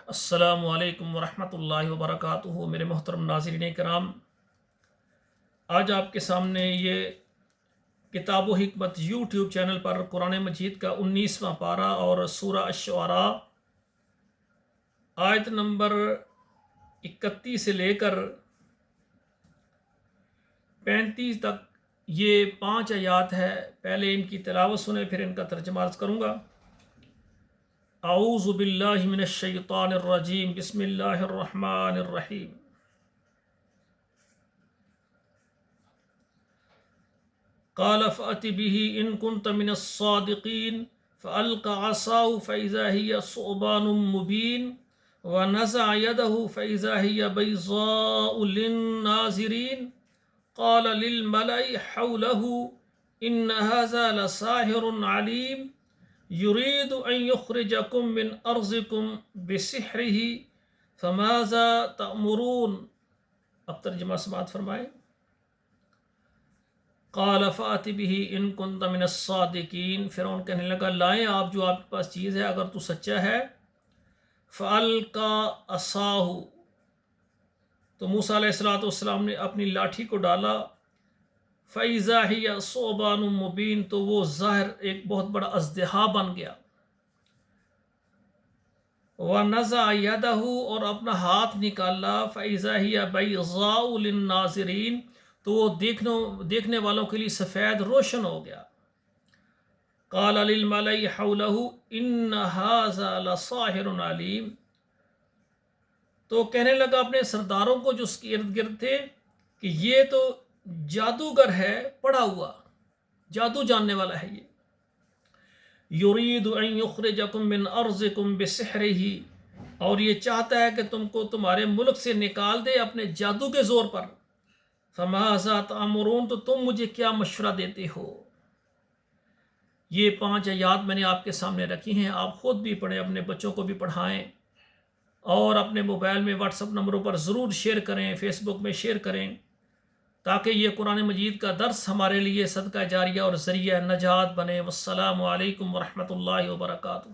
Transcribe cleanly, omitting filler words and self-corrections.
السلام علیکم ورحمۃ اللہ وبرکاتہ۔ میرے محترم ناظرین کرام، آج آپ کے سامنے یہ کتاب و حکمت یوٹیوب چینل پر قرآن مجید کا 19واں پارہ اور سورہ الشعراء آیت نمبر 31 سے لے کر 35 تک یہ 5 آیات ہے۔ پہلے ان کی تلاوت سنیں، پھر ان کا ترجمہ عرض کروں گا۔ اعوذ باللہ من الشیطان الرجیم، بسم اللہ الرحمن الرحیم۔ قال فأت به إن كنت من الصادقين فألقى عصاه فإذا هي ثعبان مبين ونزع يده فإذا هي بيضاء للناظرين قال للملأ حوله إن هذا لساحر عليم يريد أن يخرجكم من أرضكم بسحره فماذا تأمرون۔ اب ترجمہ سماعت فرمائیں۔ قال فأت به إن كنت من الصادقين، فرعون کہنے لگا لائیں آپ جو آپ کے پاس چیز ہے اگر تو سچا ہے۔ فألقى عصاه، تو موسیٰ علیہ السلام نے اپنی لاٹھی کو ڈالا۔ فإذا هي ثعبان مبين، تو وہ ظاہر ایک بہت بڑا اژدہا بن گیا۔ وَنَزَعَ يَدَهُ، اور اپنا ہاتھ نکالا۔ فإذا هي بيضاء للناظرين، تو وہ دیکھنے والوں کے لیے سفید روشن ہو گیا۔ قَالَ لِلْمَلَئِ حَوْلَهُ إِنَّ هَذَا لَسَاحِرٌ عَلِيمٌ، تو کہنے لگا اپنے سرداروں کو جو اس کے ارد گرد تھے کہ یہ تو جادوگر ہے، پڑھا ہوا جادو جاننے والا ہے یہ۔ یرید ان یخرجکم من ارضکم بسحرہ، اور یہ چاہتا ہے کہ تم کو تمہارے ملک سے نکال دے اپنے جادو کے زور پر۔ فماذا تأمرون، تو تم مجھے کیا مشورہ دیتے ہو۔ یہ 5 آیات میں نے آپ کے سامنے رکھی ہیں، آپ خود بھی پڑھیں، اپنے بچوں کو بھی پڑھائیں، اور اپنے موبائل میں واٹس اپ نمبروں پر ضرور شیئر کریں، فیس بک میں شیئر کریں، تاکہ یہ قرآن مجید کا درس ہمارے لیے صدقہ جاریہ اور ذریعہ نجات بنے۔ والسلام علیکم ورحمۃ اللہ وبرکاتہ۔